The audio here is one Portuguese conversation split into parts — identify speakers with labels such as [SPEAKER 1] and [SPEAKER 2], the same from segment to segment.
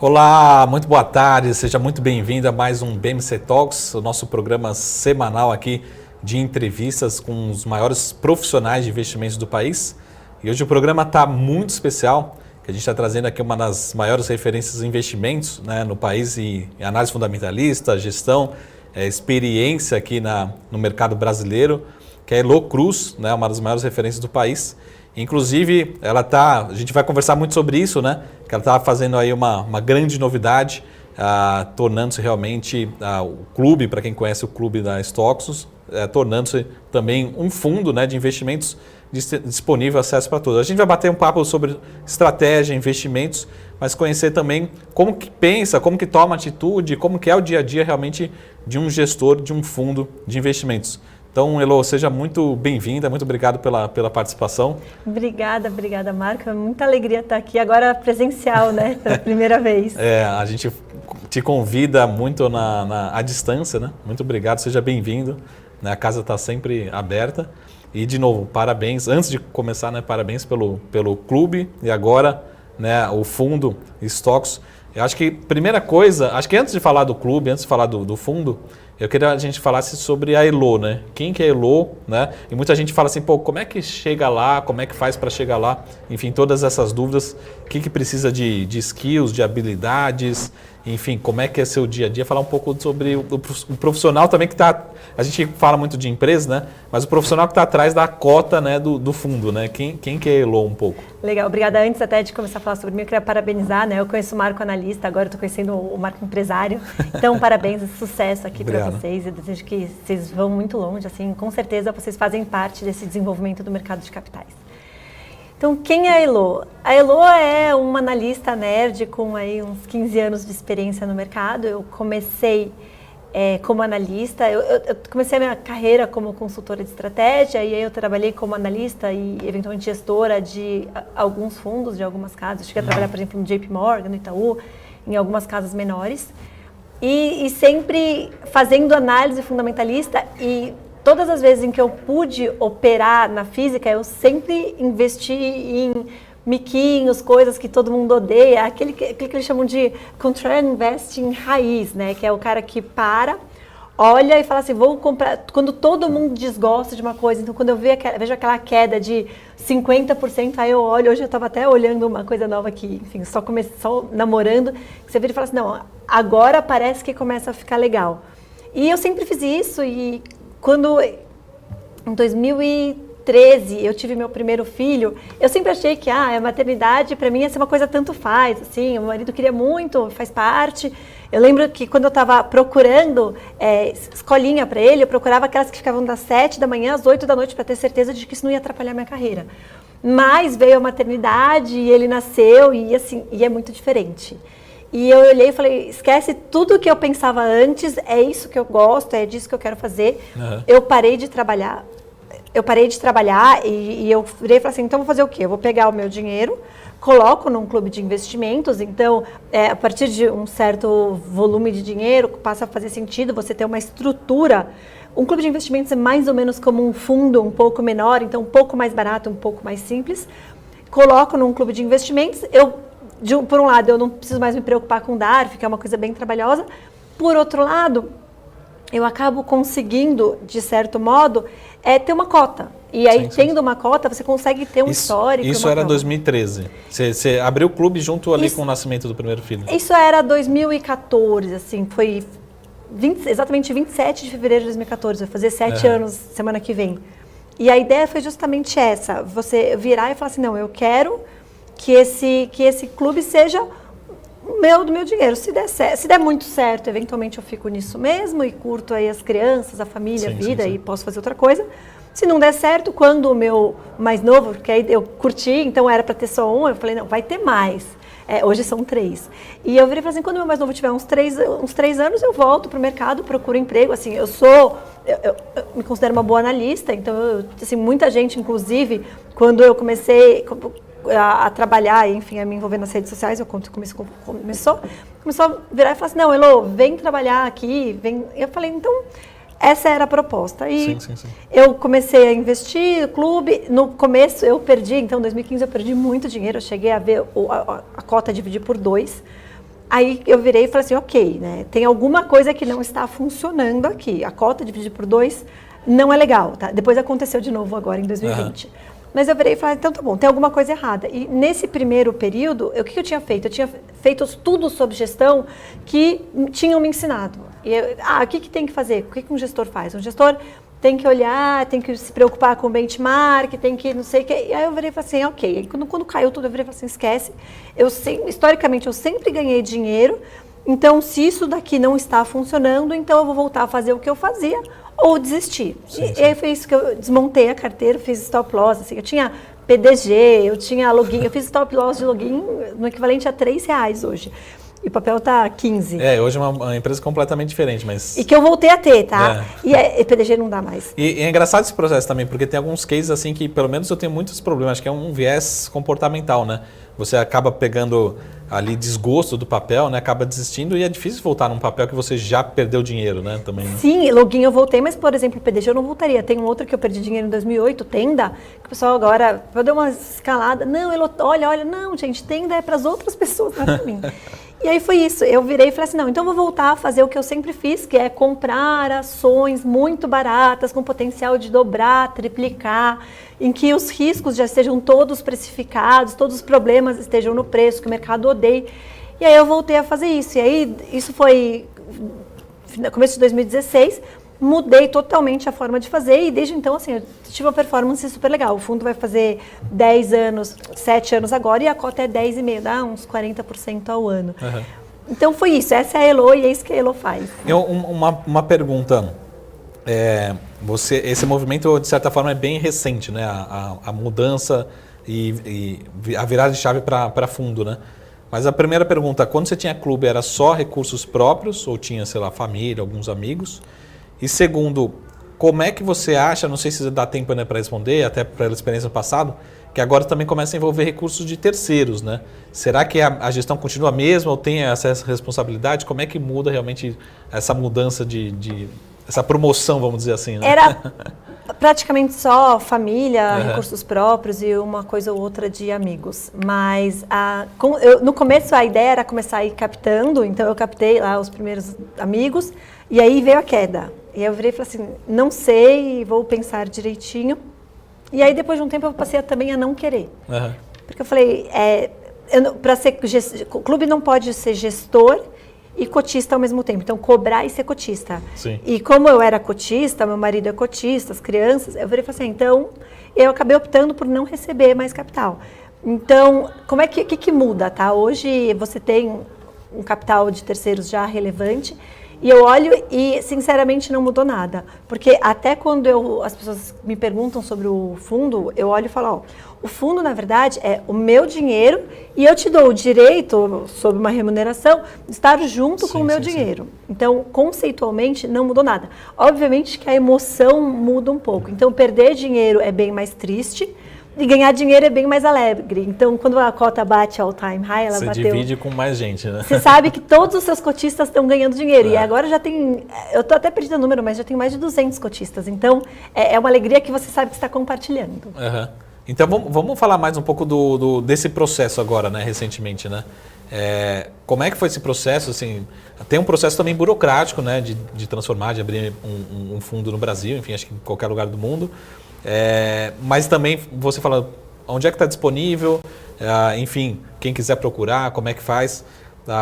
[SPEAKER 1] Olá, muito boa tarde, seja muito bem-vindo a mais um BMC Talks, o nosso programa semanal aqui de entrevistas com os maiores profissionais de investimentos do país. E hoje o programa está muito especial, que a gente está trazendo aqui uma das maiores referências em investimentos, né, no país e análise fundamentalista, gestão, experiência aqui no mercado brasileiro, que é a Elo Cruz, né, uma das maiores referências do país. Inclusive, a gente vai conversar muito sobre isso, né? Que ela está fazendo aí uma grande novidade, tornando-se realmente o clube, para quem conhece o clube da Stoxos, tornando-se também um fundo, né, de investimentos disponível, acesso para todos. A gente vai bater um papo sobre estratégia, investimentos, mas conhecer também como que pensa, como que toma atitude, como que é o dia a dia realmente de um gestor de um fundo de investimentos. Então, Elo, seja muito bem-vinda, muito obrigado pela participação.
[SPEAKER 2] Obrigada, Marco. É muita alegria estar aqui, agora presencial, né? Pela primeira vez.
[SPEAKER 1] A gente te convida muito à distância, né? Muito obrigado, seja bem-vindo. A casa está sempre aberta. E, de novo, parabéns. Antes de começar, né, parabéns pelo clube e agora, né, o fundo Stoxos. Eu acho que, primeira coisa, antes de falar do clube, antes de falar do fundo, eu queria que a gente falasse sobre a Elo, né? Quem que é a Elo, né? E muita gente fala assim, pô, como é que chega lá, como é que faz para chegar lá? Enfim, todas essas dúvidas, o que precisa de skills, de habilidades, enfim, como é que é seu dia a dia? Falar um pouco sobre o profissional também que está, a gente fala muito de empresa, né? Mas o profissional que está atrás da cota, né, do fundo, né? Quem que é a Elo um pouco?
[SPEAKER 2] Legal, obrigada. Antes até de começar a falar sobre mim, eu queria parabenizar, né? Eu conheço o Marco analista, agora estou conhecendo o Marco empresário. Então, parabéns e sucesso aqui para vocês. Eu desejo que vocês vão muito longe, assim, com certeza vocês fazem parte desse desenvolvimento do mercado de capitais. Então, quem é a Elo? A Elo é uma analista nerd com aí uns 15 anos de experiência no mercado. Eu comecei como analista, eu comecei a minha carreira como consultora de estratégia e aí eu trabalhei como analista e eventualmente gestora de alguns fundos, de algumas casas. Eu cheguei a trabalhar, por exemplo, no JP Morgan, no Itaú, em algumas casas menores. E sempre fazendo análise fundamentalista e todas as vezes em que eu pude operar na física, eu sempre investi em miquinhos, coisas que todo mundo odeia, aquele que eles chamam de control investing raiz, né? Que é o cara que olha e fala assim, vou comprar, quando todo mundo desgosta de uma coisa, então quando eu vejo aquela queda de 50%, aí eu olho, hoje eu estava até olhando uma coisa nova que, enfim, só namorando, que você vira e fala assim, não, agora parece que começa a ficar legal. E eu sempre fiz isso e quando, em 2013, eu tive meu primeiro filho, eu sempre achei que a maternidade para mim ia ser uma coisa tanto faz, assim, o marido queria muito, faz parte. Eu lembro que quando eu estava procurando escolinha para ele, eu procurava aquelas que ficavam das 7 da manhã às 8 da noite para ter certeza de que isso não ia atrapalhar minha carreira. Mas veio a maternidade e ele nasceu e assim, e é muito diferente. E eu olhei e falei, esquece tudo que eu pensava antes, é isso que eu gosto, é disso que eu quero fazer. Uhum. Eu parei de trabalhar e eu virei e falei assim, então vou fazer o quê? Eu vou pegar o meu dinheiro, coloco num clube de investimentos, então a partir de um certo volume de dinheiro passa a fazer sentido você ter uma estrutura. Um clube de investimentos é mais ou menos como um fundo um pouco menor, então um pouco mais barato, um pouco mais simples. Coloco num clube de investimentos, por um lado, eu não preciso mais me preocupar com DARF, que é uma coisa bem trabalhosa. Por outro lado, eu acabo conseguindo, de certo modo, ter uma cota. E aí, tendo uma cota, você consegue ter um histórico.
[SPEAKER 1] Isso era 2013. Você abriu o clube junto ali com o nascimento do primeiro filho?
[SPEAKER 2] Isso era 2014, assim, foi exatamente 27 de fevereiro de 2014. Vai fazer 7 anos semana que vem. E a ideia foi justamente essa, você virar e falar assim, não, eu quero que esse clube seja do meu dinheiro. Se der muito certo, eventualmente eu fico nisso mesmo e curto aí as crianças, a família, a vida e posso fazer outra coisa. Se não der certo, quando o meu mais novo, porque aí eu curti, então era para ter só um, eu falei, não, vai ter mais. Hoje são 3. E eu virei e falei assim, quando o meu mais novo tiver uns 3 anos, eu volto para o mercado, procuro emprego. Assim, eu me considero uma boa analista, então, assim, muita gente, inclusive, quando eu comecei a trabalhar, enfim, a me envolver nas redes sociais, eu conto como isso começou a virar e falar assim, não, Elo, vem trabalhar aqui, vem. Eu falei, então, essa era a proposta. E
[SPEAKER 1] sim.
[SPEAKER 2] eu comecei a investir no clube, no começo eu perdi, então em 2015 eu perdi muito dinheiro, eu cheguei a ver a cota dividir por 2, Aí eu virei e falei assim, ok, né? Tem alguma coisa que não está funcionando aqui. A cota dividida por 2 não é legal, tá? Depois aconteceu de novo agora em 2020. Mas eu virei e falei, então tá bom, tem alguma coisa errada. E nesse primeiro período, o que eu tinha feito? Eu tinha feito tudo sobre gestão que tinham me ensinado. E o que tem que fazer? O que um gestor faz? Um gestor tem que olhar, tem que se preocupar com o benchmark, tem que não sei o que. E aí eu virei e falei assim, ok. E quando caiu tudo, eu virei e falei assim, esquece. Historicamente, eu sempre ganhei dinheiro. Então, se isso daqui não está funcionando, então eu vou voltar a fazer o que eu fazia ou desistir. Sim. E aí foi isso que eu desmontei a carteira, fiz stop loss, assim, eu tinha PDG, eu tinha login, eu fiz stop loss de login no equivalente a R$3 hoje. E o papel tá 15.
[SPEAKER 1] Hoje é uma empresa completamente diferente, mas...
[SPEAKER 2] E que eu voltei a ter, tá? E PDG não dá mais.
[SPEAKER 1] E é engraçado esse processo também, porque tem alguns cases assim que, pelo menos eu tenho muitos problemas, acho que é um viés comportamental, né? Você acaba pegando ali desgosto do papel, né? Acaba desistindo e é difícil voltar num papel que você já perdeu dinheiro, né? Também, né?
[SPEAKER 2] Sim, login eu voltei, mas, por exemplo, PDG eu não voltaria. Tem um outro que eu perdi dinheiro em 2008, Tenda, que o pessoal agora deu uma escalada. Não, olha, não, gente, Tenda é para as outras pessoas, não é para mim. E aí foi isso, eu virei e falei assim, não, então eu vou voltar a fazer o que eu sempre fiz, que é comprar ações muito baratas, com potencial de dobrar, triplicar, em que os riscos já estejam todos precificados, todos os problemas estejam no preço, que o mercado odeia. E aí eu voltei a fazer isso, e aí isso foi no começo de 2016, mudei totalmente a forma de fazer e desde então, assim, eu tive uma performance super legal. O fundo vai fazer 10 anos, 7 anos agora e a cota é 10,5, dá uns 40% ao ano. Então foi isso, essa é a Elo e é isso que a Elo faz.
[SPEAKER 1] Uma pergunta, esse movimento de certa forma é bem recente, né? A mudança e a virada de chave para fundo, né? Mas a primeira pergunta, quando você tinha clube, era só recursos próprios ou tinha, sei lá, família, alguns amigos? E segundo, como é que você acha, não sei se dá tempo, né, para responder, até pela experiência passada, que agora também começa a envolver recursos de terceiros, né? Será que a gestão continua a mesma ou tem essa responsabilidade? Como é que muda realmente essa mudança essa promoção, vamos dizer assim, né?
[SPEAKER 2] Era praticamente só família, recursos próprios e uma coisa ou outra de amigos. Mas no começo a ideia era começar a ir captando, então eu captei lá os primeiros amigos e aí veio a queda. E aí eu virei e falei assim, não sei, vou pensar direitinho. E aí depois de um tempo eu passei também a não querer. Porque eu falei, o clube não pode ser gestor e cotista ao mesmo tempo. Então, cobrar e ser cotista.
[SPEAKER 1] Sim.
[SPEAKER 2] E como eu era cotista, meu marido é cotista, as crianças, eu virei e falei assim, então, eu acabei optando por não receber mais capital. Então, como é que muda, tá? Hoje você tem um capital de terceiros já relevante e eu olho e, sinceramente, não mudou nada. Porque até quando as pessoas me perguntam sobre o fundo, eu olho e falo, o fundo, na verdade, é o meu dinheiro e eu te dou o direito, sob uma remuneração, de estar junto com o meu dinheiro. Então, conceitualmente, não mudou nada. Obviamente que a emoção muda um pouco. Então, perder dinheiro é bem mais triste e ganhar dinheiro é bem mais alegre. Então, quando a cota bate all time high, ela bateu...
[SPEAKER 1] Você divide com mais gente, né?
[SPEAKER 2] Você sabe que todos os seus cotistas estão ganhando dinheiro. E agora já tem... Eu estou até perdendo o número, mas já tem mais de 200 cotistas. Então, é uma alegria que você sabe que está compartilhando.
[SPEAKER 1] Então, vamos falar mais um pouco desse processo agora, né? Recentemente, né? Como é que foi esse processo? Assim, tem um processo também burocrático, né? De transformar, de abrir um fundo no Brasil, enfim, acho que em qualquer lugar do mundo. Mas também você fala onde é que está disponível, enfim, quem quiser procurar, como é que faz.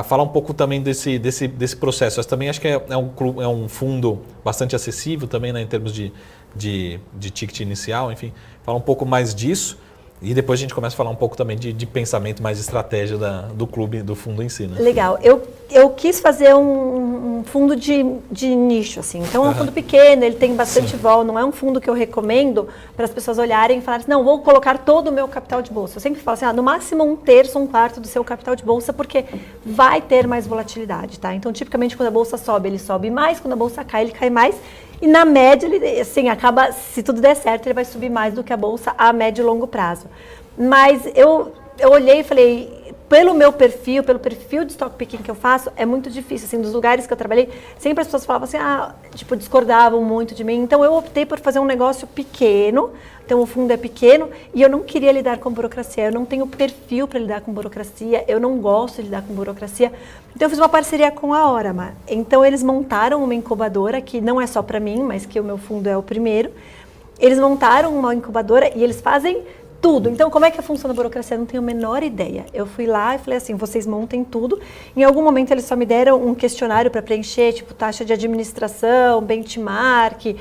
[SPEAKER 1] Fala um pouco também desse processo. Mas também acho que é um fundo bastante acessível também, né, em termos de ticket inicial, enfim. Fala um pouco mais disso e depois a gente começa a falar um pouco também de pensamento, mais de estratégia do clube, do fundo em si, né?
[SPEAKER 2] Legal. Eu quis fazer um fundo de nicho, assim. Então é um fundo pequeno, ele tem bastante vol, não é um fundo que eu recomendo para as pessoas olharem e falarem assim, não, vou colocar todo o meu capital de bolsa. Eu sempre falo assim, no máximo 1/3, 1/4 do seu capital de bolsa, porque vai ter mais volatilidade, tá? Então, tipicamente, quando a bolsa sobe, ele sobe mais, quando a bolsa cai, ele cai mais. E na média, ele, assim, acaba, se tudo der certo, ele vai subir mais do que a bolsa a médio e longo prazo. Mas eu olhei e falei, pelo meu perfil, pelo perfil de stock picking que eu faço, é muito difícil. Assim, dos lugares que eu trabalhei, sempre as pessoas falavam assim, discordavam muito de mim. Então, eu optei por fazer um negócio pequeno. Então, o fundo é pequeno e eu não queria lidar com burocracia. Eu não tenho perfil para lidar com burocracia. Eu não gosto de lidar com burocracia. Então, eu fiz uma parceria com a Orama. Então, eles montaram uma incubadora que não é só para mim, mas que o meu fundo é o primeiro. Eles montaram uma incubadora e eles fazem tudo. Então, como é que funciona a burocracia? Eu não tenho a menor ideia. Eu fui lá e falei assim, vocês montem tudo. Em algum momento, eles só me deram um questionário para preencher, tipo taxa de administração, benchmark,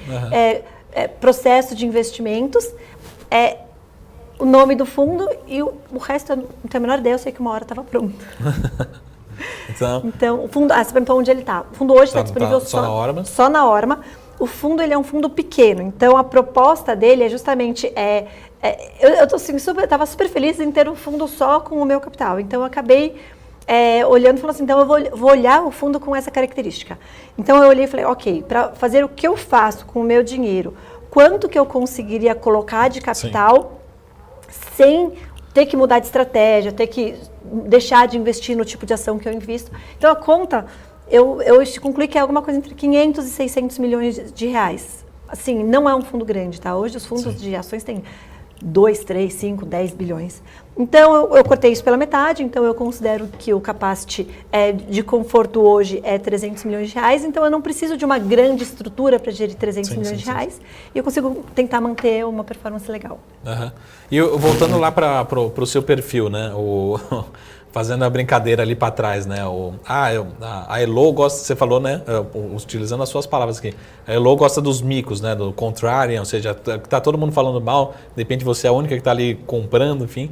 [SPEAKER 2] processo de investimentos, o nome do fundo e o resto eu não tenho a menor ideia, eu sei que uma hora estava pronto. Então, o fundo, você perguntou onde ele está. O fundo hoje está disponível só na Orama. O fundo ele é um fundo pequeno, então a proposta dele é justamente, eu estava super feliz em ter um fundo só com o meu capital, então eu acabei olhando e falando assim, então eu vou olhar o fundo com essa característica. Então eu olhei e falei, ok, para fazer o que eu faço com o meu dinheiro, quanto que eu conseguiria colocar de capital sem ter que mudar de estratégia, ter que deixar de investir no tipo de ação que eu invisto. Então a conta, eu concluí que é alguma coisa entre 500 e 600 milhões de reais. Assim, não é um fundo grande, tá? Hoje os fundos de ações têm 2, 3, 5, 10 bilhões. Então, eu cortei isso pela metade, então eu considero que o capacity de conforto hoje é 300 milhões de reais, então eu não preciso de uma grande estrutura para gerir 300 milhões de reais e eu consigo tentar manter uma performance legal.
[SPEAKER 1] E voltando lá para o seu perfil, né? Fazendo a brincadeira ali para trás, né? A Elo gosta, você falou, né? Utilizando as suas palavras aqui. A Elo gosta dos micos, né? Do contrarian, ou seja, tá todo mundo falando mal, de repente você é a única que está ali comprando, enfim.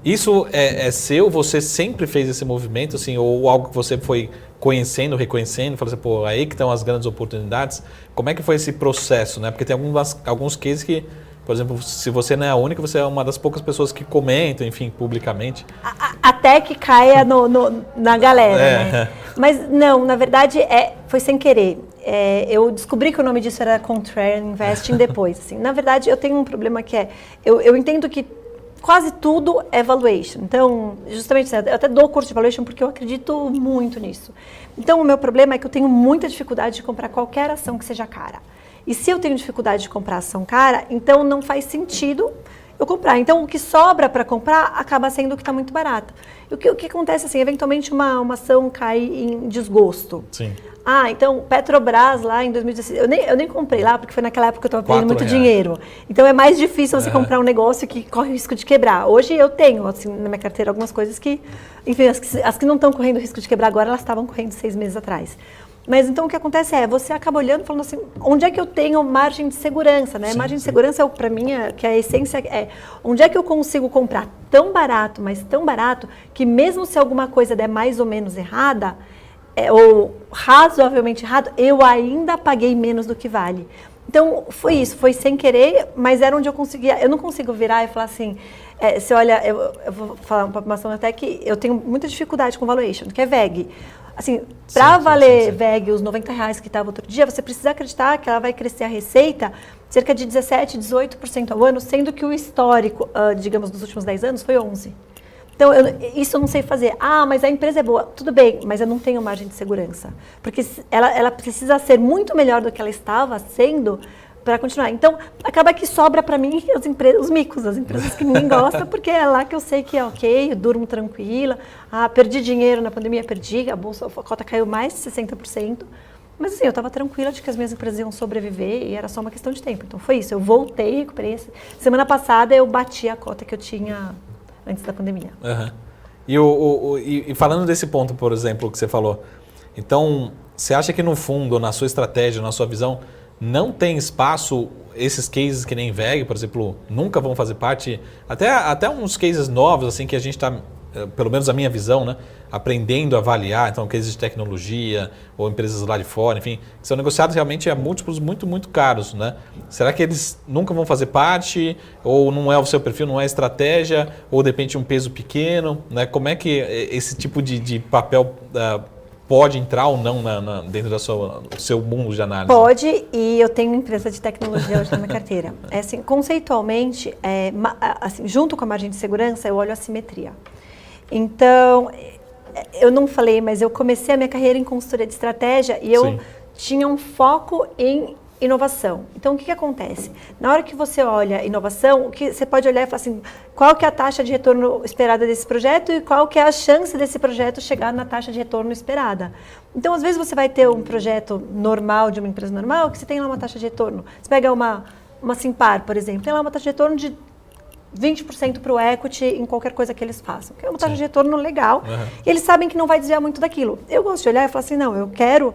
[SPEAKER 1] Isso é seu? Você sempre fez esse movimento, assim, ou algo que você foi conhecendo, reconhecendo, falou assim, pô, aí que estão as grandes oportunidades. Como é que foi esse processo, né? Porque tem alguns cases que, por exemplo, se você não é a única, você é uma das poucas pessoas que comentam, enfim, publicamente.
[SPEAKER 2] Até que caia na galera, né? Mas não, na verdade, foi sem querer. Eu descobri que o nome disso era Contrarian Investing depois. Assim. Na verdade, eu tenho um problema que eu entendo que quase tudo é valuation. Então, justamente, eu até dou curso de valuation porque eu acredito muito nisso. Então, o meu problema é que eu tenho muita dificuldade de comprar qualquer ação que seja cara. E se eu tenho dificuldade de comprar ação cara, então não faz sentido eu comprar. Então, o que sobra para comprar acaba sendo o que está muito barato. E o que acontece, assim, eventualmente uma ação cai em desgosto.
[SPEAKER 1] Sim.
[SPEAKER 2] Então, Petrobras lá em 2016, eu nem comprei lá, porque foi naquela época que eu estava perdendo muito dinheiro. Então, é mais difícil você comprar um negócio que corre o risco de quebrar. Hoje eu tenho, assim, na minha carteira algumas coisas que, enfim, as que não estão correndo risco de quebrar agora, elas estavam correndo 6 meses atrás. Mas então o que acontece você acaba olhando e falando assim, onde é que eu tenho margem de segurança, né? Margem de segurança, para mim, que a essência onde é que eu consigo comprar tão barato, mas tão barato, que mesmo se alguma coisa der mais ou menos errada, ou razoavelmente errado, eu ainda paguei menos do que vale. Então, foi isso, foi sem querer, mas era onde eu conseguia. Eu não consigo virar e falar assim, você olha, eu vou falar uma informação até que eu tenho muita dificuldade com valuation, que é VEG. Assim, para valer VEG os R$90 que estava outro dia, você precisa acreditar que ela vai crescer a receita cerca de 17%, 18% ao ano, sendo que o histórico, digamos, dos últimos 10 anos foi 11%. Então, isso eu não sei fazer. Mas a empresa é boa. Tudo bem, mas eu não tenho margem de segurança. Porque ela precisa ser muito melhor do que ela estava sendo para continuar. Então, acaba que sobra para mim os micos, as empresas que ninguém gosta, porque é lá que eu sei que é ok, eu durmo tranquila. Perdi dinheiro na pandemia, a cota caiu mais de 60%. Mas assim, eu estava tranquila de que as minhas empresas iam sobreviver e era só uma questão de tempo. Então, foi isso. Eu voltei, recuperei. Semana passada, eu bati a cota que eu tinha antes da pandemia.
[SPEAKER 1] E falando desse ponto, por exemplo, que você falou, então, você acha que no fundo, na sua estratégia, na sua visão, não tem espaço, esses cases que nem VEG, por exemplo, nunca vão fazer parte, até uns cases novos, assim, que a gente está, pelo menos a minha visão, né, aprendendo a avaliar, então cases de tecnologia ou empresas lá de fora, enfim, que são negociados realmente a múltiplos muito, muito caros, né? Será que eles nunca vão fazer parte, ou não é o seu perfil, não é estratégia, ou de repente um peso pequeno, né? Como é que esse tipo de papel pode entrar ou não dentro do seu mundo de análise?
[SPEAKER 2] Pode, e eu tenho uma empresa de tecnologia hoje na minha carteira. Assim, conceitualmente, assim, junto com a margem de segurança, eu olho a simetria. Então, eu não falei, mas eu comecei a minha carreira em consultoria de estratégia e eu tinha um foco em inovação. Então, o que acontece? Na hora que você olha inovação, o que você pode olhar e falar assim, qual que é a taxa de retorno esperada desse projeto e qual que é a chance desse projeto chegar na taxa de retorno esperada. Então, às vezes você vai ter um projeto normal, de uma empresa normal, que você tem lá uma taxa de retorno. Você pega uma Simpar, por exemplo, tem lá uma taxa de retorno de 20% para o equity em qualquer coisa que eles façam, que é uma taxa de retorno legal, e eles sabem que não vai desviar muito daquilo. Eu gosto de olhar e falar assim, não, eu quero,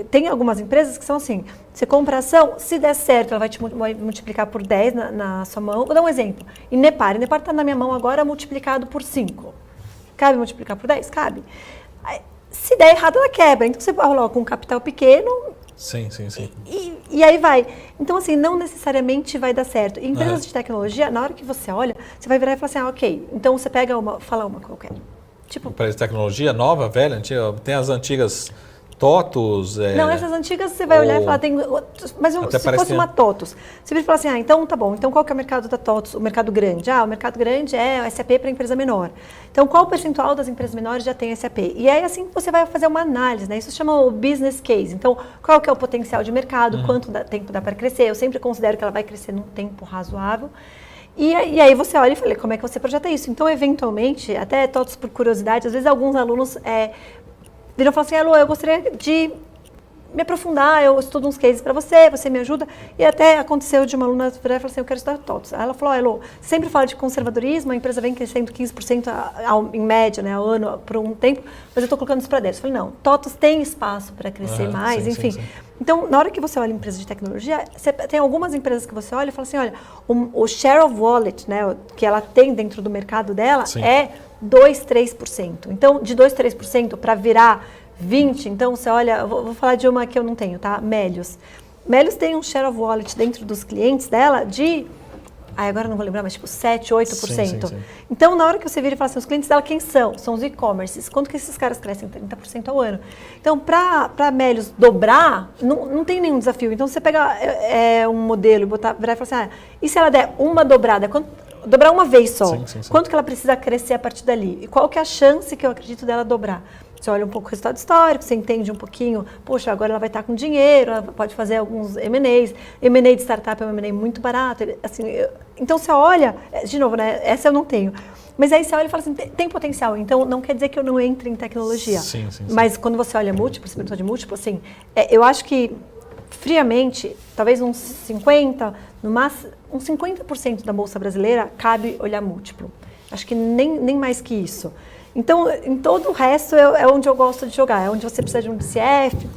[SPEAKER 2] tem algumas empresas que são assim, você compra a ação, se der certo, ela vai te multiplicar por 10 na sua mão. Vou dar um exemplo, Inepar está na minha mão agora multiplicado por 5. Cabe multiplicar por 10? Cabe. Se der errado, ela quebra, então você coloca um capital pequeno,
[SPEAKER 1] sim.
[SPEAKER 2] E aí vai. Então, assim, não necessariamente vai dar certo. Em empresas de tecnologia, na hora que você olha, você vai virar e falar assim, ok, então você pega fala uma qualquer. Tipo,
[SPEAKER 1] empresa de tecnologia nova, velha, antiga, tem as antigas TOTUS.
[SPEAKER 2] Não, essas antigas você vai olhar e falar, mas se fosse uma TOTUS, você vai falar assim, então tá bom, então qual que é o mercado da TOTUS, o mercado grande? O mercado grande é o SAP para empresa menor. Então, qual o percentual das empresas menores já tem SAP? E aí, assim, você vai fazer uma análise, né? Isso se chama o business case. Então, qual que é o potencial de mercado, quanto tempo dá para crescer? Eu sempre considero que ela vai crescer num tempo razoável. E aí você olha e fala, como é que você projeta isso? Então, eventualmente, até TOTUS por curiosidade, às vezes alguns alunos viram e falam assim, Elô, eu gostaria de me aprofundar, eu estudo uns cases para você me ajuda. E até aconteceu de uma aluna virar e falar assim, eu quero estudar TOTUS. Aí ela falou, Elô, sempre fala de conservadorismo, a empresa vem crescendo 15% em média, né, ao ano, por um tempo, mas eu estou colocando isso para dentro. Eu falei, não, TOTUS tem espaço para crescer mais, enfim. Sim. Então, na hora que você olha empresas de tecnologia, você tem algumas empresas que você olha e fala assim, olha, o share of wallet, né, que ela tem dentro do mercado dela é 2%, 3%. Então, de 2%, 3% para virar 20%, então você olha, vou falar de uma que eu não tenho, tá? Melius. Melius tem um share of wallet dentro dos clientes dela de, agora não vou lembrar, mas tipo 7%, 8%. Sim. Então, na hora que você vira e fala assim, os clientes dela quem são? São os e-commerces. Quanto que esses caras crescem? 30% ao ano. Então, para Melius dobrar, não tem nenhum desafio. Então, você pega um modelo e virar e falar assim, e se ela der uma dobrada, dobrar uma vez só, quanto que ela precisa crescer a partir dali? E qual que é a chance que eu acredito dela dobrar? Você olha um pouco o resultado histórico, você entende um pouquinho, poxa, agora ela vai estar com dinheiro, ela pode fazer alguns M&As. M&A de startup é um M&A muito barato. Assim, então você olha, de novo, né? Essa eu não tenho. Mas aí você olha e fala assim, tem potencial. Então não quer dizer que eu não entre em tecnologia. Sim. Mas quando você olha múltiplo, você perguntou de múltiplo, assim, eu acho que friamente, talvez uns 50%, no máximo, uns 50% da Bolsa Brasileira cabe olhar múltiplo. Acho que nem mais que isso. Então, em todo o resto é onde eu gosto de jogar, é onde você precisa de um DCF,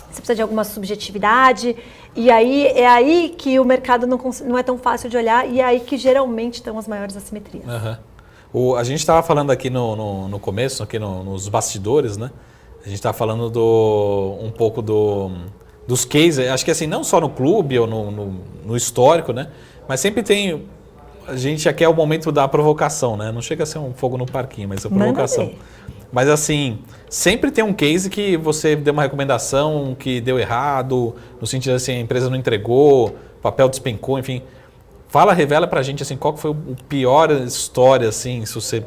[SPEAKER 2] você precisa de alguma subjetividade, e aí é aí que o mercado não é tão fácil de olhar, e é aí que geralmente estão as maiores assimetrias.
[SPEAKER 1] A gente estava falando aqui no começo, aqui nos bastidores, né? A gente estava falando um pouco dos cases, acho que assim, não só no clube ou no histórico, né? Mas sempre tem... A gente aqui é o momento da provocação, né? Não chega a ser um fogo no parquinho, mas é provocação. Mas assim, sempre tem um case que você deu uma recomendação que deu errado, no sentido assim, a empresa não entregou, o papel despencou, enfim. Revela pra gente assim, qual foi o pior história, assim, se você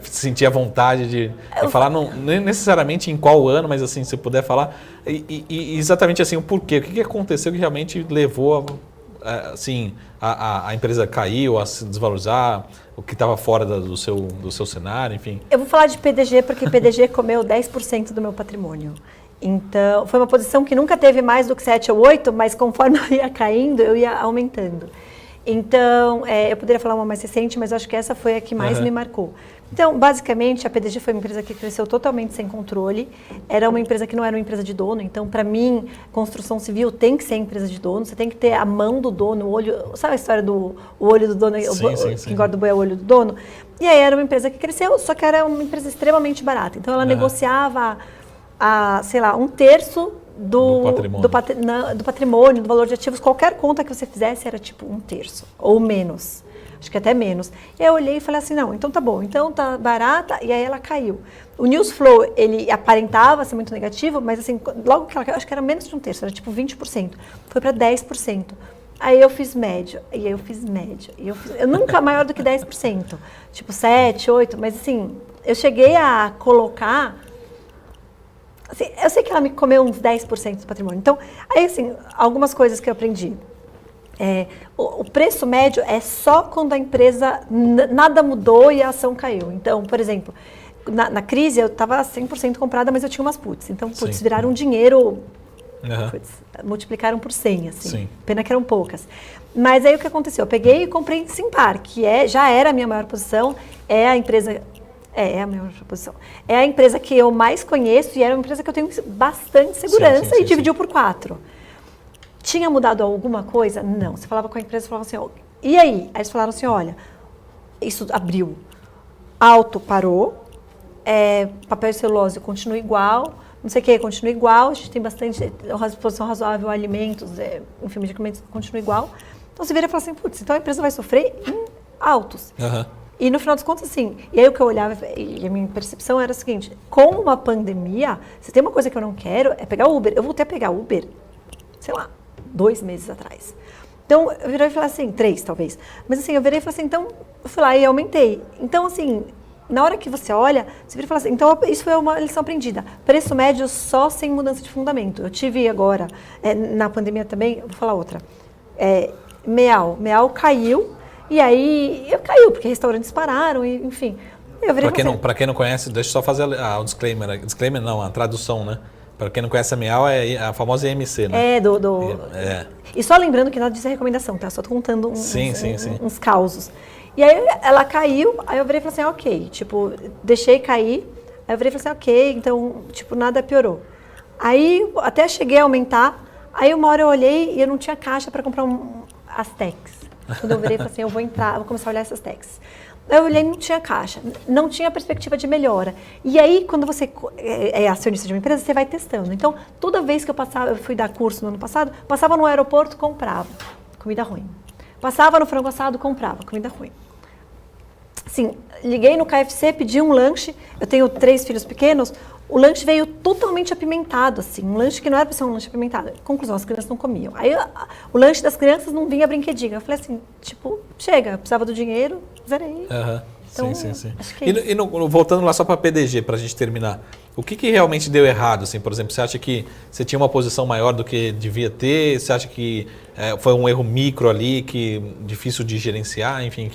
[SPEAKER 1] sentir a vontade de falar, não necessariamente em qual ano, mas assim, se puder falar, e exatamente assim, o porquê, o que aconteceu que realmente levou assim, a empresa caiu, a se desvalorizar, o que estava fora do seu cenário, enfim.
[SPEAKER 2] Eu vou falar de PDG porque PDG comeu 10% do meu patrimônio. Então, foi uma posição que nunca teve mais do que 7 ou 8, mas conforme eu ia caindo, eu ia aumentando. Então, eu poderia falar uma mais recente, mas eu acho que essa foi a que mais me marcou. Então, basicamente, a PDG foi uma empresa que cresceu totalmente sem controle. Era uma empresa que não era uma empresa de dono. Então, para mim, construção civil tem que ser empresa de dono. Você tem que ter a mão do dono, o olho... Sabe a história do olho do dono? Quem guarda o boi é o olho do dono. E aí era uma empresa que cresceu, só que era uma empresa extremamente barata. Então, ela negociava, sei lá, 1/3 do patrimônio, do valor de ativos. Qualquer conta que você fizesse era tipo 1/3 ou menos. Acho que até menos. E aí eu olhei e falei assim, não, então tá bom, então tá barata, e aí ela caiu. O news flow, ele aparentava ser muito negativo, mas assim, logo que ela caiu, acho que era menos de 1/3, era tipo 20%. Foi para 10%. Aí eu fiz médio, eu nunca maior do que 10%. Tipo 7, 8, mas assim, eu cheguei a colocar... Assim, eu sei que ela me comeu uns 10% do patrimônio. Então, aí, assim, algumas coisas que eu aprendi. O preço médio é só quando a empresa nada mudou e a ação caiu. Então, por exemplo, na crise eu estava 100% comprada, mas eu tinha umas puts. Então, puts viraram dinheiro, puts, multiplicaram por 100, assim. Sim. Pena que eram poucas. Mas aí o que aconteceu? Eu peguei e comprei em Simpar, que já era a minha maior posição, é a empresa... É a minha posição. É a empresa que eu mais conheço e era uma empresa que eu tenho bastante segurança e dividiu por 4. Tinha mudado alguma coisa? Não. Você falava com a empresa e falava assim, e aí? Aí eles falaram assim, olha, isso abriu. Alto parou, papel e celulose continua igual, não sei o que, continua igual, a gente tem bastante exposição razoável a alimentos, enfim, medicamentos continua igual. Então você vira e fala assim, putz, então a empresa vai sofrer em altos. E no final das contas, assim, e aí o que eu olhava, e a minha percepção era a seguinte, com uma pandemia, se tem uma coisa que eu não quero, é pegar Uber. Eu voltei a pegar Uber, sei lá, 2 meses atrás. Então, eu virei e falei assim, 3 talvez. Mas assim, eu virei e falei assim, então, eu fui lá e aumentei. Então, assim, na hora que você olha, você vira e fala assim, então isso foi uma lição aprendida. Preço médio só sem mudança de fundamento. Eu tive agora, na pandemia também, vou falar outra, Meal caiu, e aí caiu, porque restaurantes pararam, e, enfim.
[SPEAKER 1] Para quem não conhece, deixa eu só fazer o disclaimer. Disclaimer não, a tradução, né? Para quem não conhece a Meal, é a famosa EMC, né? E
[SPEAKER 2] só lembrando que nada disso é recomendação, tá? Só tô contando uns causos. E aí ela caiu, aí eu virei e falei assim, ok, tipo, deixei cair, aí eu virei e falei assim, ok, então, tipo, nada piorou. Aí até cheguei a aumentar, aí uma hora eu olhei e eu não tinha caixa para comprar as techs. Quando eu virei e falei assim, eu vou começar a olhar essas techs. Eu olhei e não tinha caixa, não tinha perspectiva de melhora. E aí, quando você é acionista de uma empresa, você vai testando. Então, toda vez que eu fui dar curso no ano passado, passava no aeroporto, comprava comida ruim. Passava no frango assado, comprava comida ruim. Assim, liguei no KFC, pedi um lanche, eu tenho 3 filhos pequenos, o lanche veio totalmente apimentado, assim, um lanche que não era para ser um lanche apimentado. Conclusão, as crianças não comiam. Aí o lanche das crianças não vinha brinquedinho. Eu falei assim, tipo, chega, eu precisava do dinheiro, zerei. Então,
[SPEAKER 1] sim. Acho que voltando lá só para a PDG, para a gente terminar, o que realmente deu errado? Assim, por exemplo, você acha que você tinha uma posição maior do que devia ter? Você acha que foi um erro micro ali, que difícil de gerenciar? Enfim,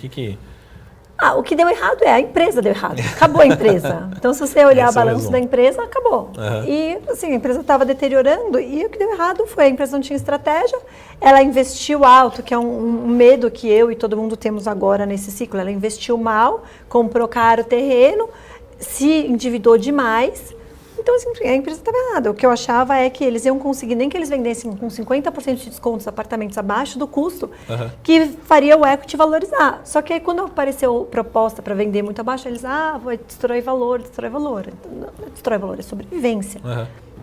[SPEAKER 2] o que deu errado a empresa deu errado. Acabou a empresa. Então, se você olhar o balanço da empresa, acabou. E, assim, a empresa estava deteriorando e o que deu errado foi a empresa não tinha estratégia, ela investiu alto, que é um medo que eu e todo mundo temos agora nesse ciclo. Ela investiu mal, comprou caro o terreno, se endividou demais. Então, assim, a empresa estava errada. O que eu achava é que eles iam conseguir, nem que eles vendessem com 50% de descontos apartamentos abaixo do custo, que faria o equity valorizar. Só que aí, quando apareceu proposta para vender muito abaixo, eles, vai destrói valor. Então, não é destrói valor, é sobrevivência.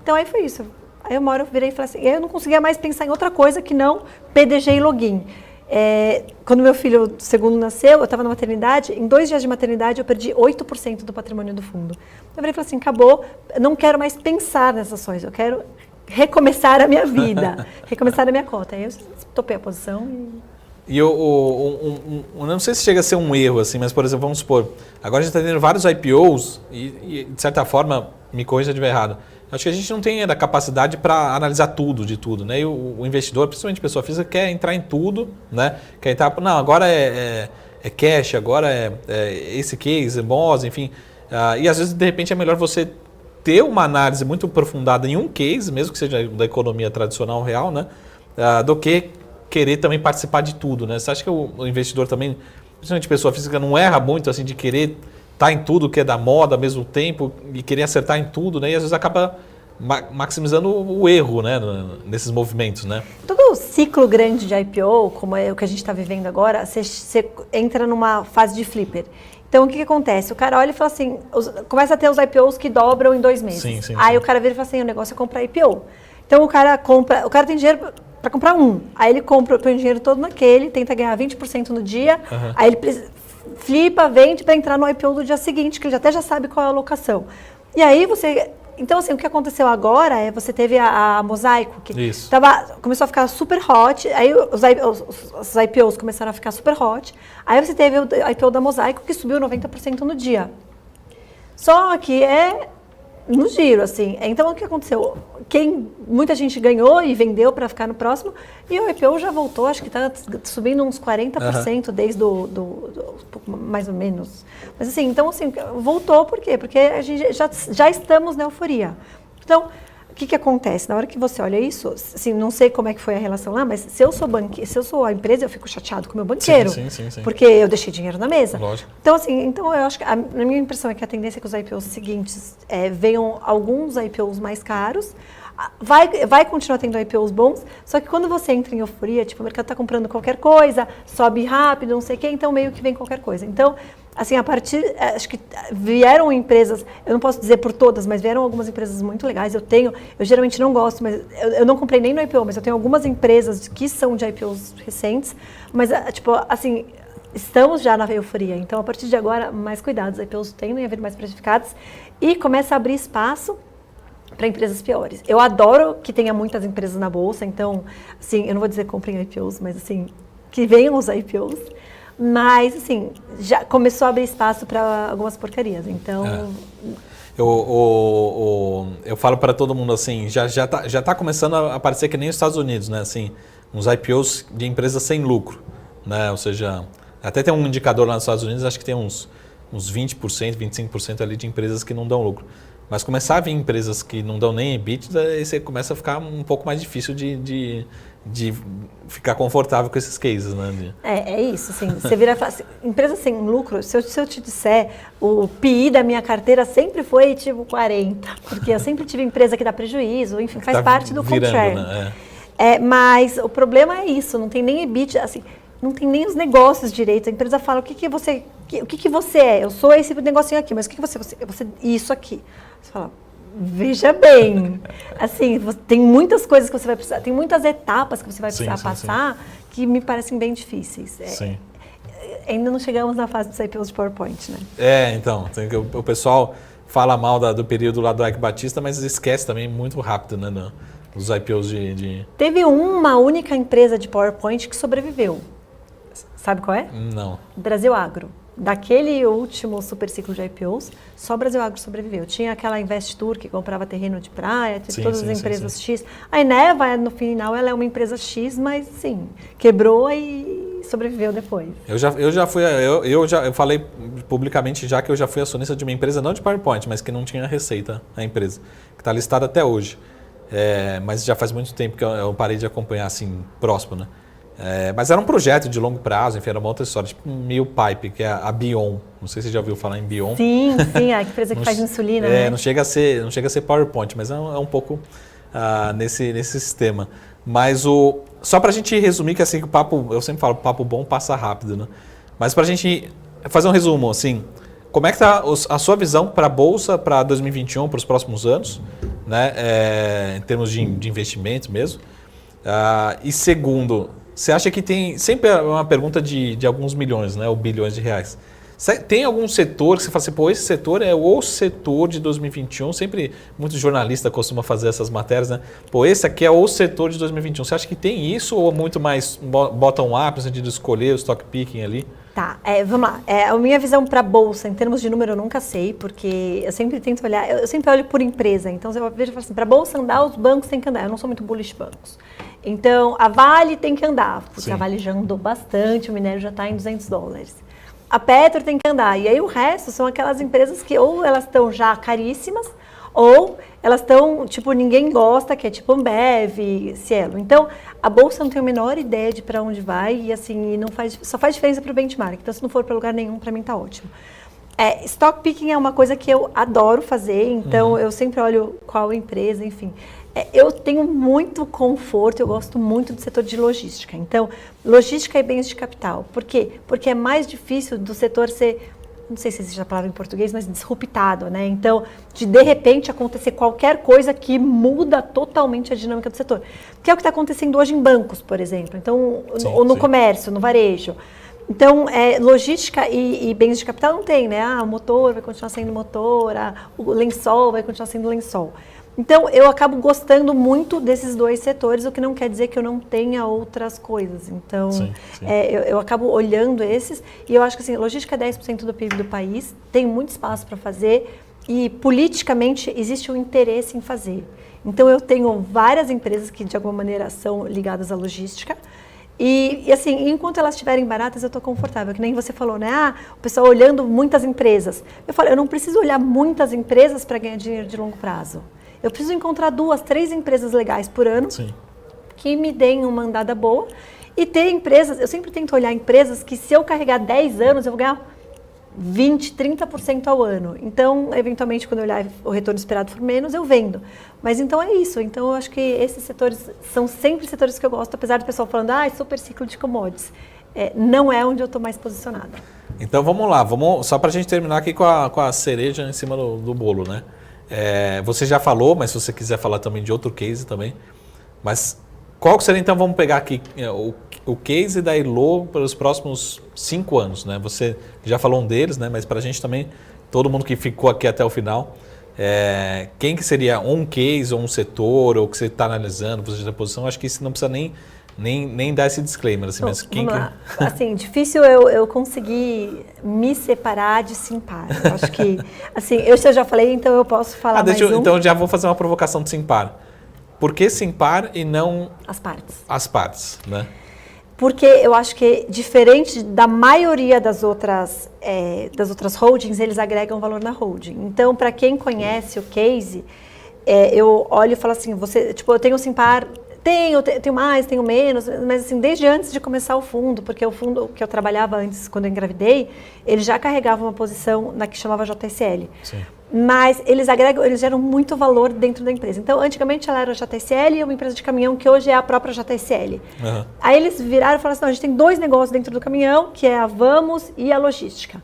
[SPEAKER 2] Então, aí foi isso. Aí uma hora eu virei e falei assim, eu não conseguia mais pensar em outra coisa que não PDG e login. Quando meu filho segundo nasceu, eu estava na maternidade, em 2 dias de maternidade eu perdi 8% do patrimônio do fundo. Eu falei assim, acabou, eu não quero mais pensar nessas ações, eu quero recomeçar a minha vida, recomeçar a minha cota. Aí eu topei a posição
[SPEAKER 1] e eu não sei se chega a ser um erro, assim, mas, por exemplo, vamos supor, agora a gente está tendo vários IPOs e, de certa forma, me corrija se eu estiver errado, acho que a gente não tem ainda capacidade para analisar tudo de tudo, né? E o investidor, principalmente pessoa física, quer entrar em tudo, né? Quer entrar, não, agora é cash, agora é esse case, MOS, enfim. E às vezes, de repente, é melhor você ter uma análise muito aprofundada em um case, mesmo que seja da economia tradicional real, né? Do que querer também participar de tudo, né? Você acha que o investidor também, principalmente pessoa física, não erra muito assim de querer estar em tudo que é da moda ao mesmo tempo e querer acertar em tudo, né? E às vezes acaba maximizando o erro, né? Nesses movimentos, né?
[SPEAKER 2] Todo ciclo grande de IPO, como é o que a gente está vivendo agora, você entra numa fase de flipper. Então, o que acontece? O cara olha e fala assim, começa a ter os IPOs que dobram em 2 meses.
[SPEAKER 1] Sim.
[SPEAKER 2] Aí o cara vira e fala assim, o negócio é comprar IPO. Então, o cara tem dinheiro para comprar um. Aí ele põe o dinheiro todo naquele, tenta ganhar 20% no dia, aí ele flipa, vende para entrar no IPO do dia seguinte, que ele até já sabe qual é a alocação. E aí você... Então, assim, o que aconteceu agora é você teve a Mosaico, que começou a ficar super hot, aí os IPOs começaram a ficar super hot, aí você teve o IPO da Mosaico, que subiu 90% no dia. Só que é no giro, assim. Então, o que aconteceu? Muita gente ganhou e vendeu para ficar no próximo, e o IPO já voltou, acho que está subindo uns 40% desde mais ou menos. Mas assim, então assim, voltou por quê? Porque a gente já estamos na euforia. Então, o que acontece? Na hora que você olha isso, assim, não sei como é que foi a relação lá, mas se eu sou a empresa, eu fico chateado com o meu banqueiro.
[SPEAKER 1] Sim.
[SPEAKER 2] Porque eu deixei dinheiro na mesa.
[SPEAKER 1] Lógico.
[SPEAKER 2] Então, assim, eu acho que a minha impressão é que a tendência é que os IPOs seguintes venham alguns IPOs mais caros. Vai continuar tendo IPOs bons, só que quando você entra em euforia, tipo, o mercado está comprando qualquer coisa, sobe rápido, não sei o quê, então meio que vem qualquer coisa. Então, assim, acho que vieram empresas, eu não posso dizer por todas, mas vieram algumas empresas muito legais. Eu geralmente não gosto, mas eu não comprei nem no IPO, mas eu tenho algumas empresas que são de IPOs recentes, mas, tipo, assim, estamos já na euforia. Então, a partir de agora, mais cuidado, os IPOs tendem a vir mais precificados e começa a abrir espaço para empresas piores. Eu adoro que tenha muitas empresas na bolsa, então, assim, eu não vou dizer comprem IPOs, mas, assim, que venham os IPOs. Mas, assim, já começou a abrir espaço para algumas porcarias, então...
[SPEAKER 1] Eu falo para todo mundo assim, já tá começando a aparecer que nem os Estados Unidos, né? Assim, uns IPOs de empresas sem lucro, né? Ou seja, até tem um indicador lá nos Estados Unidos, acho que tem uns 20%, 25% ali de empresas que não dão lucro. Mas começar a vir empresas que não dão nem EBITDA, aí você começa a ficar um pouco mais difícil de ficar confortável com esses cases, né?
[SPEAKER 2] É isso, assim, você vira e fala assim, empresa sem lucro, se eu te disser, o PI da minha carteira sempre foi tipo 40, porque eu sempre tive empresa que dá prejuízo, enfim, faz parte do contrary.
[SPEAKER 1] Né?
[SPEAKER 2] Mas o problema é isso, não tem nem EBITDA, assim, não tem nem os negócios direito. A empresa fala, o que você é? Eu sou esse negocinho aqui, mas o que você isso aqui. Você fala, veja bem, assim, tem muitas coisas que você vai precisar, tem muitas etapas que você vai precisar passar que me parecem bem difíceis. Ainda não chegamos na fase dos IPOs de PowerPoint, né?
[SPEAKER 1] Então, o pessoal fala mal do período lá do Eike Batista, mas esquece também muito rápido, né, dos IPOs
[SPEAKER 2] Teve uma única empresa de PowerPoint que sobreviveu. Sabe qual é?
[SPEAKER 1] Não.
[SPEAKER 2] Brasil Agro. Daquele último super ciclo de IPOs, só Brasil Agro sobreviveu. Tinha aquela Investur que comprava terreno de praia, todas as empresas X. A Eneva, no final, ela é uma empresa X, mas sim, quebrou e sobreviveu depois.
[SPEAKER 1] Eu falei publicamente já que eu já fui acionista de uma empresa, não de PowerPoint, mas que não tinha receita, a empresa, que está listada até hoje. Mas já faz muito tempo que eu parei de acompanhar assim, próximo, né? Mas era um projeto de longo prazo, enfim, era uma outra história, tipo um Meal Pipe, que é a Bion. Não sei se você já ouviu falar em Bion.
[SPEAKER 2] Sim, a empresa que faz insulina, né?
[SPEAKER 1] Não chega a ser PowerPoint, mas é um pouco nesse sistema. Mas só para a gente resumir, que assim, o papo, eu sempre falo, papo bom passa rápido, né? Mas para a gente fazer um resumo, assim, como é que está a sua visão para a Bolsa para 2021, para os próximos anos, né? Em termos de investimento mesmo? E segundo, você acha que tem... Sempre é uma pergunta de alguns milhões, né? Ou bilhões de reais. Tem algum setor que você fala assim, pô, esse setor é o setor de 2021? Sempre muitos jornalistas costumam fazer essas matérias, né? Pô, esse aqui é o setor de 2021. Você acha que tem isso ou muito mais bottom-up, no sentido de escolher o stock picking ali?
[SPEAKER 2] Tá, vamos lá. A minha visão para a Bolsa, em termos de número, eu nunca sei, porque eu sempre tento olhar, eu sempre olho por empresa. Então, eu vejo e falo assim, para a Bolsa andar, os bancos têm que andar. Eu não sou muito bullish bancos. Então, a Vale tem que andar, porque Sim. A Vale já andou bastante, o minério já está em $200. A Petro tem que andar. E aí o resto são aquelas empresas que ou elas estão já caríssimas, ou elas estão, tipo, ninguém gosta, que é tipo Ambev, Cielo. Então, a Bolsa não tem a menor ideia de para onde vai e assim, só faz diferença para o benchmark. Então, se não for para lugar nenhum, para mim tá ótimo. Stock picking é uma coisa que eu adoro fazer, então eu sempre olho qual empresa, enfim. Eu tenho muito conforto, eu gosto muito do setor de logística. Então, logística e bens de capital. Por quê? Porque é mais difícil do setor ser, não sei se existe a palavra em português, mas disruptado, né? Então, de repente acontecer qualquer coisa que muda totalmente a dinâmica do setor. Que é o que está acontecendo hoje em bancos, por exemplo. Então, ou no comércio, no varejo. Então, logística e bens de capital não tem, né? O motor vai continuar sendo motor, o lençol vai continuar sendo lençol. Então, eu acabo gostando muito desses dois setores, o que não quer dizer que eu não tenha outras coisas. Então, sim. Eu acabo olhando esses e eu acho que assim, logística é 10% do PIB do país, tem muito espaço para fazer. e politicamente existe um interesse em fazer. Então eu tenho várias empresas que de alguma maneira são ligadas à logística e assim, enquanto elas estiverem baratas eu estou confortável, que nem você falou, né? O pessoal olhando muitas empresas. Eu falo, eu não preciso olhar muitas empresas para ganhar dinheiro de longo prazo. Eu preciso encontrar 2, 3 empresas legais por ano. Sim. Que me deem uma andada boa e ter empresas, eu sempre tento olhar empresas que se eu carregar 10 anos eu vou ganhar 20, 30% ao ano. Então, eventualmente, quando eu olhar o retorno esperado for menos, eu vendo. Mas então é isso. Então, eu acho que esses setores são sempre setores que eu gosto, apesar do pessoal falando, super ciclo de commodities. Não é onde eu estou mais posicionada.
[SPEAKER 1] Então, vamos lá. Só para a gente terminar aqui com a cereja em cima do bolo, né? Você já falou, mas se você quiser falar também de outro case também. Mas qual que seria, então, vamos pegar aqui o case da Elo para os próximos 5 anos, né? Você já falou um deles, né? Mas para a gente também, todo mundo que ficou aqui até o final, quem que seria um case ou um setor, ou que você está analisando, você da posição, acho que isso não precisa nem dar esse disclaimer. Assim, mas quem
[SPEAKER 2] vamos lá. Assim, difícil eu conseguir me separar de Simpar. Eu acho que, assim, eu já falei, então eu posso falar
[SPEAKER 1] Então já vou fazer uma provocação de Simpar. Por que Simpar e não as partes, né?
[SPEAKER 2] Porque eu acho que, diferente da maioria das outras holdings, eles agregam valor na holding. Então, para quem conhece o case, eu olho e falo assim, eu tenho o Simpar, tenho mais, tenho menos, mas assim, desde antes de começar o fundo, porque o fundo que eu trabalhava antes, quando eu engravidei, ele já carregava uma posição na que chamava JSL. Sim. Mas eles geram muito valor dentro da empresa. Então, antigamente ela era a JSL e uma empresa de caminhão que hoje é a própria JSL. Uhum. Aí eles viraram e falaram assim, a gente tem 2 negócios dentro do caminhão, que é a Vamos e a logística.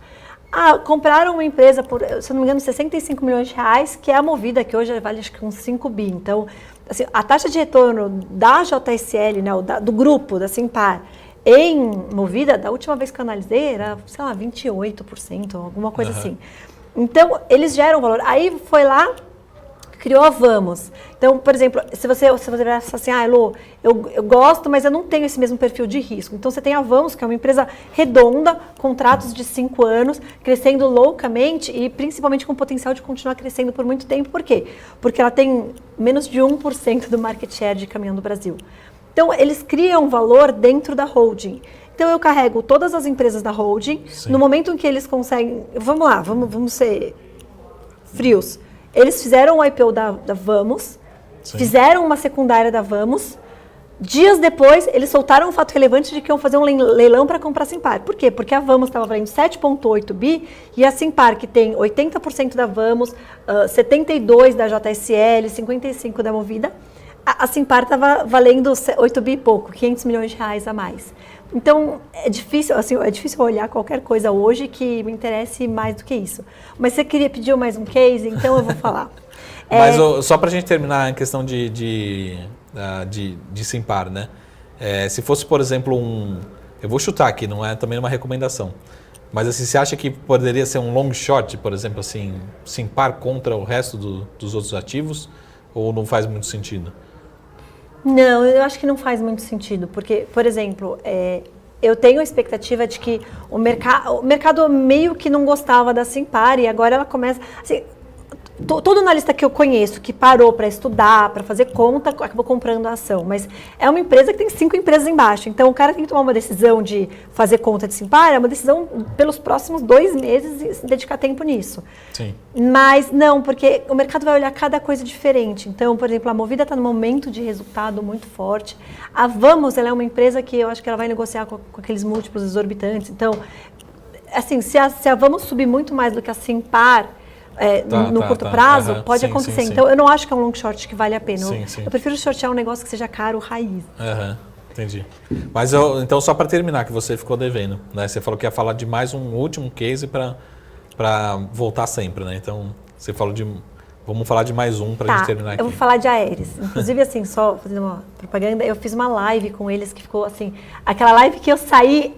[SPEAKER 2] Compraram uma empresa por, se não me engano, 65 milhões de reais, que é a Movida, que hoje vale acho que uns 5 bi. Então, assim, a taxa de retorno da JSL, né, do grupo, da Simpar, em Movida, da última vez que eu analisei, era, sei lá, 28%, alguma coisa assim. Então, eles geram valor. Aí foi lá, criou a Vamos. Então, por exemplo, se você virar assim, Elo, eu gosto, mas eu não tenho esse mesmo perfil de risco. Então, você tem a Vamos, que é uma empresa redonda, contratos de 5 anos, crescendo loucamente e principalmente com potencial de continuar crescendo por muito tempo. Por quê? Porque ela tem menos de 1% do market share de caminhão do Brasil. Então, eles criam valor dentro da holding. Então, eu carrego todas as empresas da holding. Sim. No momento em que eles conseguem... Vamos lá, vamos ser frios. Eles fizeram o IPO da Vamos, sim, fizeram uma secundária da Vamos. Dias depois, eles soltaram um fato relevante de que iam fazer um leilão para comprar a Simpar. Por quê? Porque a Vamos estava valendo 7,8 bi e a Simpar, que tem 80% da Vamos, 72% da JSL, 55% da Movida, a Simpar estava valendo 8 bi e pouco, 500 milhões de reais a mais. Então, é difícil olhar qualquer coisa hoje que me interesse mais do que isso. Mas você queria pedir mais um case, então eu vou falar.
[SPEAKER 1] Mas só para a gente terminar em questão de Simpar, né? Se fosse, por exemplo, eu vou chutar aqui, não é também uma recomendação, mas assim, você acha que poderia ser um long short, por exemplo, assim, Simpar contra o resto dos outros ativos, ou não faz muito sentido?
[SPEAKER 2] Não, eu acho que não faz muito sentido, porque, por exemplo, eu tenho a expectativa de que o mercado meio que não gostava da Simpar e agora ela começa... Assim, todo analista que eu conheço que parou para estudar, para fazer conta, acabou comprando a ação. Mas é uma empresa que tem 5 empresas embaixo. Então, o cara tem que tomar uma decisão de fazer conta de Simpar, é uma decisão pelos próximos 2 meses e se dedicar tempo nisso. Sim. Mas não, porque o mercado vai olhar cada coisa diferente. Então, por exemplo, a Movida está num momento de resultado muito forte. A Vamos, ela é uma empresa que eu acho que ela vai negociar com aqueles múltiplos exorbitantes. Então, assim, se a Vamos subir muito mais do que a Simpar, no curto prazo, pode acontecer. Então, eu não acho que é um long short que vale a pena. Eu prefiro shortear um negócio que seja caro, raiz.
[SPEAKER 1] Entendi. Mas então, só para terminar, que você ficou devendo, né? Você falou que ia falar de mais um último case para voltar sempre, né? Então, você falou vamos falar de mais um para a gente terminar aqui.
[SPEAKER 2] Eu vou falar de Aeris. Inclusive, assim, só fazendo uma propaganda, eu fiz uma live com eles que ficou assim, aquela live que eu saí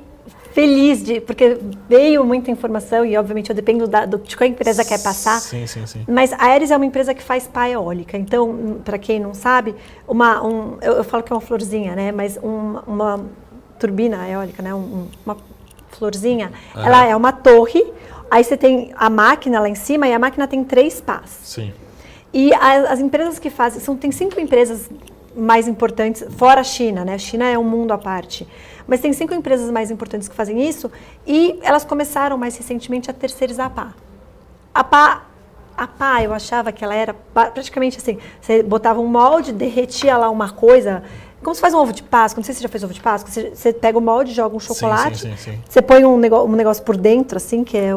[SPEAKER 2] feliz, porque veio muita informação e, obviamente, eu dependo de qual empresa quer passar. Sim. Mas a Aeris é uma empresa que faz pá eólica. Então, para quem não sabe, eu falo que é uma florzinha, né? Mas uma turbina eólica, né? Uma florzinha, ela é uma torre Aí você tem a máquina lá em cima e a máquina tem 3 pás.
[SPEAKER 1] Sim.
[SPEAKER 2] E as empresas que fazem, tem 5 empresas mais importantes, fora a China, né? A China é um mundo à parte. Mas tem 5 empresas mais importantes que fazem isso e elas começaram mais recentemente a terceirizar a pá. A pá, eu achava que ela era praticamente assim, você botava um molde, derretia lá uma coisa, como se faz um ovo de Páscoa, não sei se você já fez ovo de Páscoa, você pega o molde, joga um chocolate,
[SPEAKER 1] sim.
[SPEAKER 2] você põe um negócio por dentro, assim, que é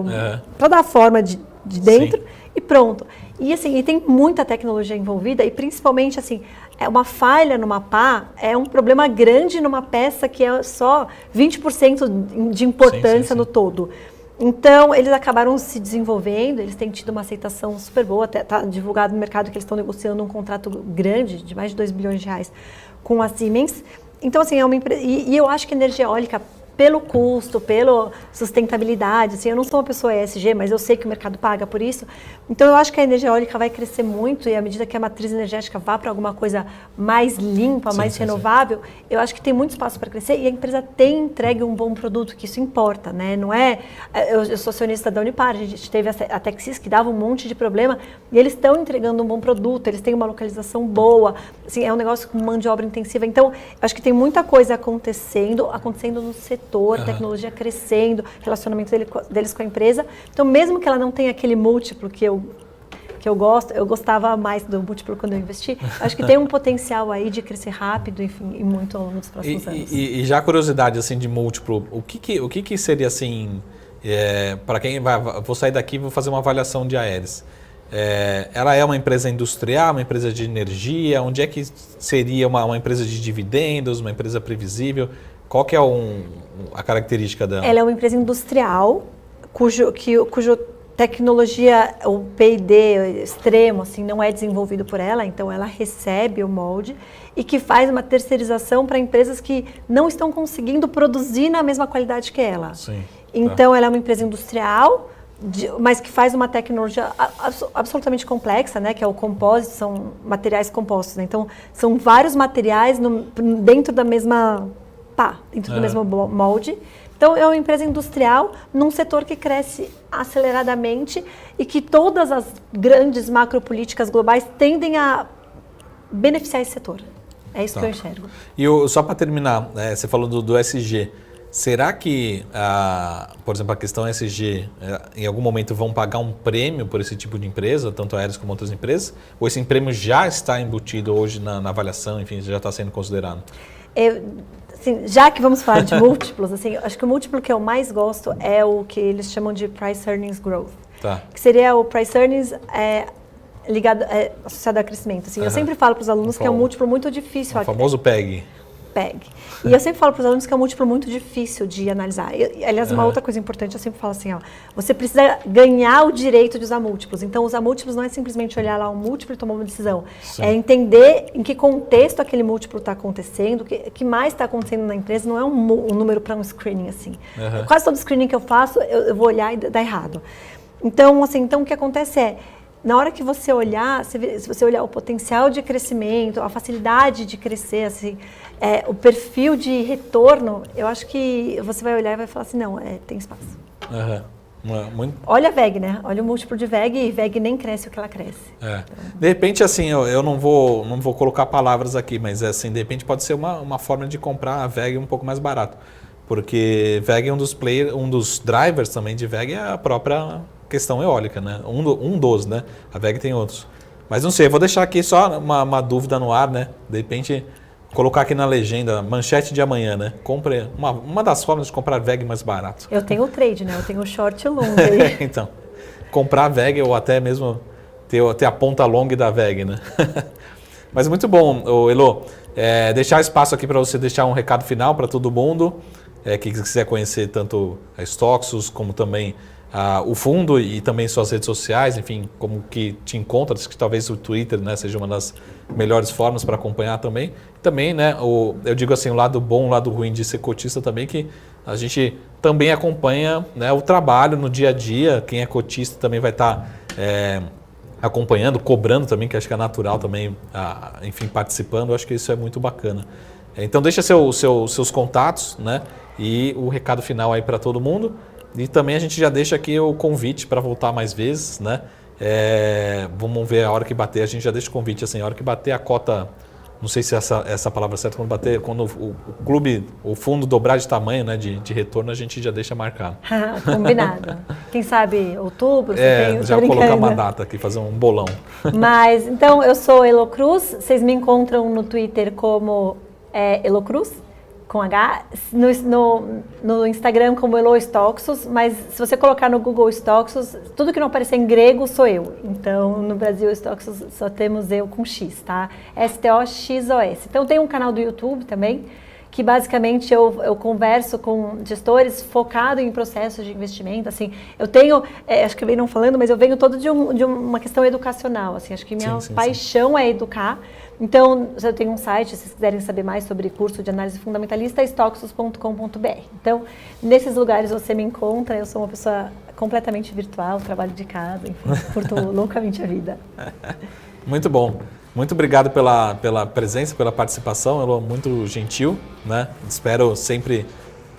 [SPEAKER 2] para dar a forma de dentro, e pronto. E assim, e tem muita tecnologia envolvida, e principalmente assim, uma falha numa pá é um problema grande numa peça que é só 20% de importância no todo. Então, eles acabaram se desenvolvendo, eles têm tido uma aceitação super boa, está divulgado no mercado que eles estão negociando um contrato grande, de mais de 2 bilhões de reais, com a Siemens. Então, assim, é uma empresa, e eu acho que a energia eólica, pelo custo, pela sustentabilidade, assim, eu não sou uma pessoa ESG, mas eu sei que o mercado paga por isso. Então, eu acho que a energia eólica vai crescer muito e à medida que a matriz energética vá para alguma coisa mais limpa, mais renovável, eu acho que tem muito espaço para crescer e a empresa tem entregue um bom produto, que isso importa, né? Não é... Eu sou acionista da Unipar, a gente teve a Texis que dava um monte de problema e eles estão entregando um bom produto, eles têm uma localização boa, assim, é um negócio com mão de obra intensiva. Então, acho que tem muita coisa acontecendo no setor, tecnologia crescendo, relacionamento deles com a empresa. Então, mesmo que ela não tenha aquele múltiplo que eu gosto, eu gostava mais do múltiplo quando eu investi, acho que tem um potencial aí de crescer rápido, enfim, e muito ao longo dos próximos anos.
[SPEAKER 1] E já curiosidade, assim, de múltiplo, o que seria, assim, para quem vou sair daqui e vou fazer uma avaliação de Aeris. Ela é uma empresa industrial, uma empresa de energia, onde é que seria uma empresa de dividendos, uma empresa previsível? Qual que é a característica dela?
[SPEAKER 2] Ela é uma empresa industrial, cujo tecnologia, o P&D extremo, assim, não é desenvolvido por ela, então ela recebe o molde e que faz uma terceirização para empresas que não estão conseguindo produzir na mesma qualidade que ela.
[SPEAKER 1] Sim,
[SPEAKER 2] então ela é uma empresa industrial, mas que faz uma tecnologia absolutamente complexa, né, que é o compósito, são materiais compostos, né? Então são vários materiais dentro da mesma dentro do mesmo molde. Então, é uma empresa industrial num setor que cresce aceleradamente e que todas as grandes macropolíticas globais tendem a beneficiar esse setor. É isso que eu enxergo.
[SPEAKER 1] E só para terminar, você falou do ESG. Será que, por exemplo, a questão ESG, em algum momento vão pagar um prêmio por esse tipo de empresa, tanto a Aeris como outras empresas? Ou esse prêmio já está embutido hoje na avaliação, enfim, já está sendo considerado?
[SPEAKER 2] Assim, já que vamos falar de múltiplos, assim, acho que o múltiplo que eu mais gosto é o que eles chamam de Price Earnings Growth. Que seria o Price Earnings associado a crescimento. Assim, eu sempre falo para os alunos que é um múltiplo muito difícil.
[SPEAKER 1] O famoso PEG.
[SPEAKER 2] E eu sempre falo para os alunos que é um múltiplo muito difícil de analisar. Aliás, uma outra coisa importante, eu sempre falo assim, você precisa ganhar o direito de usar múltiplos. Então, usar múltiplos não é simplesmente olhar lá um múltiplo e tomar uma decisão. Sim. É entender em que contexto aquele múltiplo está acontecendo, o que mais está acontecendo na empresa. Não é um número para um screening, assim. Quase todo screening que eu faço, eu vou olhar e dá errado. Então, assim, o que acontece é, na hora que você olhar, se você olhar o potencial de crescimento, a facilidade de crescer, assim, o perfil de retorno, eu acho que você vai olhar e vai falar assim, não, tem espaço. Olha a VEG, né? Olha o múltiplo de VEG e VEG nem cresce o que ela cresce. Então...
[SPEAKER 1] De repente, assim, eu não vou colocar palavras aqui, mas assim, de repente pode ser uma forma de comprar a VEG um pouco mais barato. Porque VEG é um dos drivers também de VEG é a própria questão eólica, né? Um dos, né? A VEG tem outros. Mas não sei, eu vou deixar aqui só uma dúvida no ar, né? De repente, colocar aqui na legenda, manchete de amanhã, né? Compre uma das formas de comprar VEG mais barato.
[SPEAKER 2] Eu tenho o trade, né? Eu tenho o short e o long.
[SPEAKER 1] Então, comprar VEG ou até mesmo ter a ponta long da VEG, né? Mas muito bom, Elo. Deixar espaço aqui para você deixar um recado final para todo mundo que quiser conhecer tanto a Stoxos como também o fundo e também suas redes sociais, enfim, como que te encontra, que talvez o Twitter, né, seja uma das melhores formas para acompanhar também. Também, né, eu digo assim, o lado bom, o lado ruim de ser cotista também, que a gente também acompanha, né, o trabalho no dia a dia. Quem é cotista também vai estar acompanhando, cobrando também, que acho que é natural também, enfim, participando. Eu acho que isso é muito bacana. Então deixa seus contatos, né, e o recado final aí para todo mundo. E também a gente já deixa aqui o convite para voltar mais vezes, né? Vamos ver a hora que bater, a gente já deixa o convite assim, a hora que bater a cota, não sei se essa palavra é certa, quando o clube, o fundo dobrar de tamanho, né, de retorno, a gente já deixa marcado.
[SPEAKER 2] Combinado. Quem sabe outubro?
[SPEAKER 1] Já vou colocar uma data aqui, fazer um bolão.
[SPEAKER 2] Mas, então, eu sou Elo Cruz, vocês me encontram no Twitter como Elo Cruz, com H, no Instagram como Elo Stoxos, mas se você colocar no Google Stoxos, tudo que não aparecer em grego sou eu. Então, no Brasil, Stoxos só temos eu com X, tá? STOXOS. Então, tem um canal do YouTube também, que basicamente eu converso com gestores focado em processos de investimento. Assim, eu tenho, acho que eu venho não falando, mas eu venho todo de uma questão educacional. Assim, acho que minha paixão é educar. Então, eu tenho um site, se vocês quiserem saber mais sobre curso de análise fundamentalista, stoxos.com.br. Então, nesses lugares você me encontra, eu sou uma pessoa completamente virtual, trabalho de casa, enfim, curto loucamente a vida.
[SPEAKER 1] Muito bom. Muito obrigado pela presença, pela participação, Elo, muito gentil, né? Espero sempre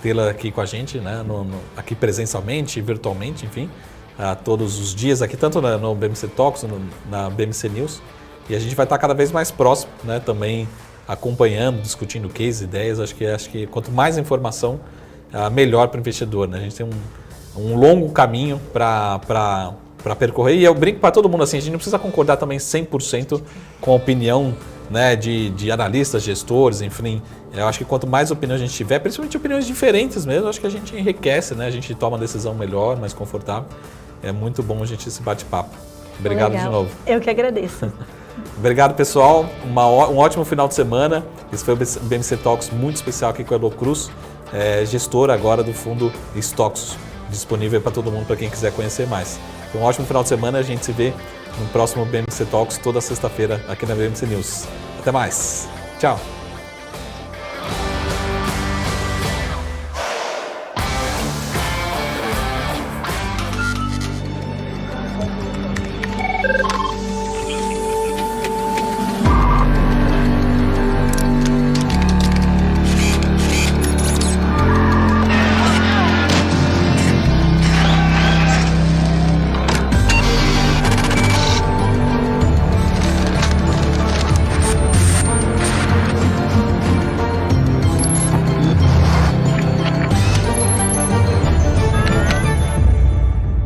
[SPEAKER 1] tê-la aqui com a gente, né? Aqui presencialmente, virtualmente, enfim, todos os dias aqui, tanto no BMC Talks, na BMC News. E a gente vai estar cada vez mais próximo, né? Também acompanhando, discutindo case, ideias. Acho que quanto mais informação, melhor para o investidor, né? A gente tem um longo caminho para percorrer. E eu brinco para todo mundo assim, a gente não precisa concordar também 100% com a opinião, né, de analistas, gestores, enfim. Eu acho que quanto mais opinião a gente tiver, principalmente opiniões diferentes mesmo, acho que a gente enriquece, né? A gente toma uma decisão melhor, mais confortável. É muito bom a gente esse bate-papo. Obrigado de novo.
[SPEAKER 2] Eu que agradeço.
[SPEAKER 1] Obrigado, pessoal. Um ótimo final de semana. Esse foi o BMC Talks muito especial aqui com a Elo Cruz, gestora agora do fundo Stoxos, disponível para todo mundo, para quem quiser conhecer mais. Um ótimo final de semana. A gente se vê no próximo BMC Talks toda sexta-feira aqui na BMC News. Até mais. Tchau.